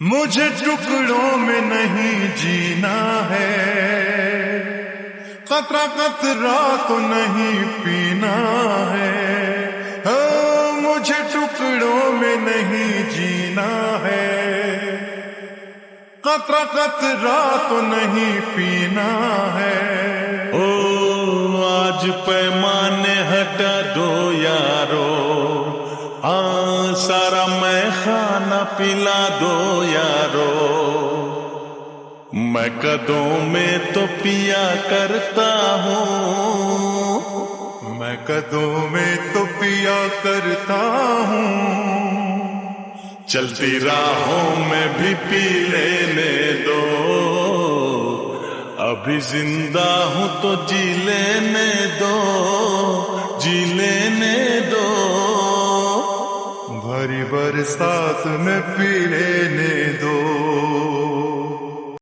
مجھے ٹکڑوں میں نہیں جینا ہے، قطرہ قطرہ تو نہیں پینا ہے، مجھے ٹکڑوں میں نہیں جینا ہے، قطرہ قطرہ تو نہیں پینا ہے۔ او آج پیمانے ہٹا دو یارو، سارا میں کھانا پلا دو یارو، میں قدوں میں تو پیا کرتا ہوں، میں قدوں میں تو پیا کرتا ہوں، چلتی راہوں میں بھی پی لینے دو، ابھی زندہ ہوں تو جی لینے دو، جی لینے دو، بھری برسات میں پی لینے دو۔